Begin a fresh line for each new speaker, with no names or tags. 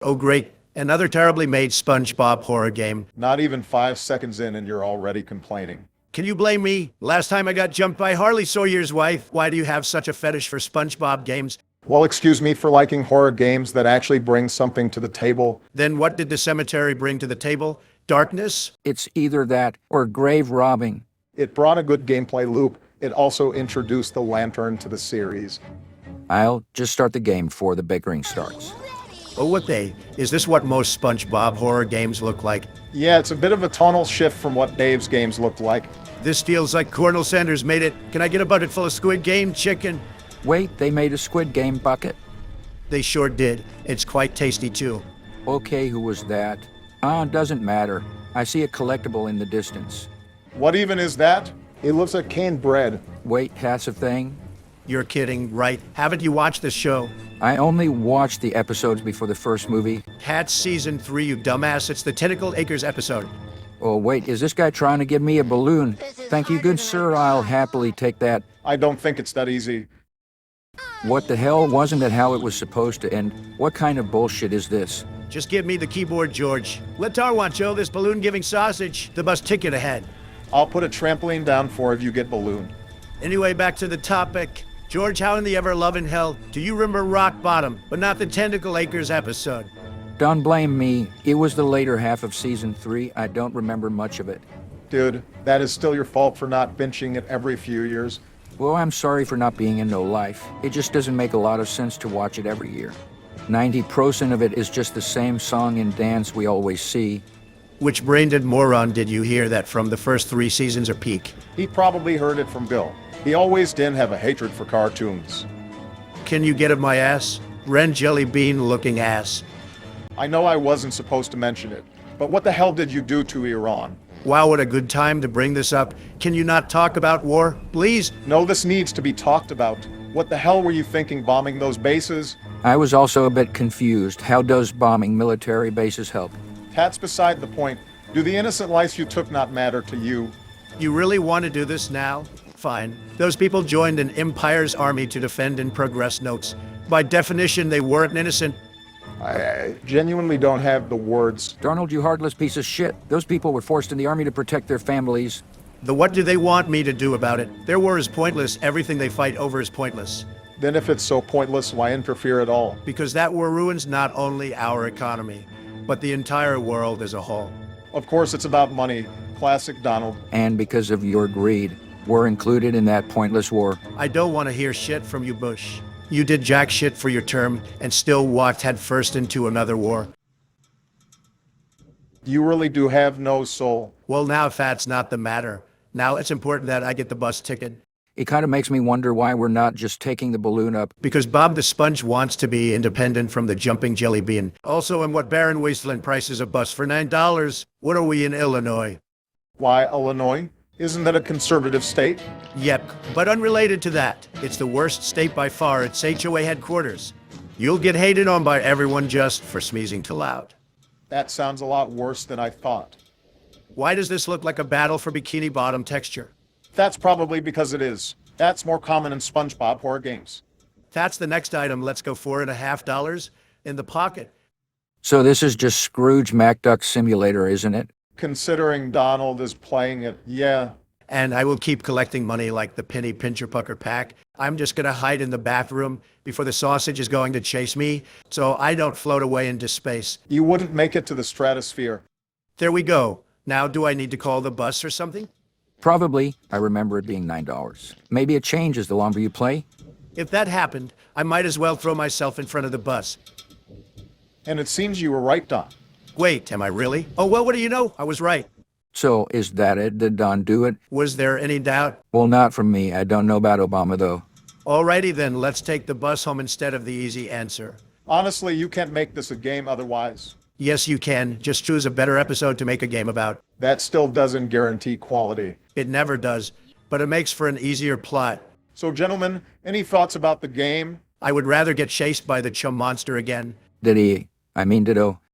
Oh great, another terribly made Spongebob horror game.
Not even 5 seconds in and you're already complaining.
Can you blame me? Last time I got jumped by Harley Sawyer's wife. Why do you have such a fetish for Spongebob games?
Well, excuse me for liking horror games that actually bring something to the table.
Then what did the cemetery bring to the table? Darkness?
It's either that or grave robbing.
It brought a good gameplay loop. It also introduced the lantern to the series.
I'll just start the game before the bickering starts.
Oh, is this what most SpongeBob horror games look like?
Yeah, it's a bit of a tonal shift from what Dave's games looked like.
This feels like Colonel Sanders made it. Can I get a bucket full of Squid Game chicken?
Wait, they made a Squid Game bucket?
They sure did. It's quite tasty too.
Okay, who was that? Doesn't matter. I see a collectible in the distance.
What even is that? It looks like canned bread.
Wait, that's a thing?
You're kidding, right? Haven't you watched this show?
I only watched the episodes before the first movie.
That's season 3, you dumbass. It's the Tentacle Acres episode.
Oh, wait, is this guy trying to give me a balloon? Thank you, good sir, I'll happily take that.
I don't think it's that easy.
What the hell? Wasn't that how it was supposed to end? What kind of bullshit is this?
Just give me the keyboard, George. Let Tar want Joe this balloon-giving sausage. The bus ticket ahead.
I'll put a trampoline down for if you get balloon.
Anyway, back to the topic. George, how in the ever-loving hell do you remember Rock Bottom, but not the Tentacle Acres episode?
Don't blame me. It was the later half of season 3. I don't remember much of it.
Dude, that is still your fault for not binging it every few years.
Well, I'm sorry for not being in no life. It just doesn't make a lot of sense to watch it every year. 90% of it is just the same song and dance we always see.
Which brain-dead moron did you hear that from the first 3 seasons are peak?
He probably heard it from Bill. He always did have a hatred for cartoons.
Can you get at my ass? Ren Jelly Bean-looking ass.
I know I wasn't supposed to mention it, but what the hell did you do to Iran?
Wow, what a good time to bring this up. Can you not talk about war, please?
No, this needs to be talked about. What the hell were you thinking bombing those bases?
I was also a bit confused. How does bombing military bases help?
That's beside the point. Do the innocent lives you took not matter to you?
You really want to do this now? Fine. Those people joined an empire's army to defend and progress notes. By definition, they weren't innocent.
I genuinely don't have the words.
Darnold, you heartless piece of shit. Those people were forced in the army to protect their families.
What do they want me to do about it? Their war is pointless. Everything they fight over is pointless.
Then if it's so pointless, why interfere at all?
Because that war ruins not only our economy, but the entire world as a whole.
Of course it's about money. Classic Donald.
And because of your greed, we're included in that pointless war.
I don't want to hear shit from you, Bush. You did jack shit for your term and still walked headfirst into another war.
You really do have no soul.
Well, now if that's not the matter, now it's important that I get the bus ticket.
It kind of makes me wonder why we're not just taking the balloon up.
Because Bob the Sponge wants to be independent from the jumping jelly bean. Also, in what barren wasteland prices a bus for $9? What are we in Illinois?
Why, Illinois? Isn't that a conservative state?
Yep, but unrelated to that, it's the worst state by far. It's HOA headquarters. You'll get hated on by everyone just for sneezing too loud.
That sounds a lot worse than I thought.
Why does this look like a battle for bikini bottom texture?
That's probably because it is. That's more common in SpongeBob horror games.
That's the next item. Let's go $4.50 in the pocket.
So this is just Scrooge MacDuck Simulator, isn't it?
Considering Donald is playing it, yeah.
And I will keep collecting money like the penny pincher pucker pack. I'm just gonna hide in the bathroom before the sausage is going to chase me, so I don't float away into space.
You wouldn't make it to the stratosphere.
There we go. Now do I need to call the bus or something?
Probably. I remember it being $9. Maybe it changes the longer you play.
If that happened, I might as well throw myself in front of the bus.
And it seems you were right, Don.
Wait, am I really? Oh, well, what do you know? I was right.
So, is that it? Did Don do it?
Was there any doubt?
Well, not from me. I don't know about Obama, though.
Alrighty then, let's take the bus home instead of the easy answer.
Honestly, you can't make this a game otherwise.
Yes, you can. Just choose a better episode to make a game about.
That still doesn't guarantee quality.
It never does, but it makes for an easier plot.
So, gentlemen, any thoughts about the game?
I would rather get chased by the chum monster again.
Did he? I mean, ditto.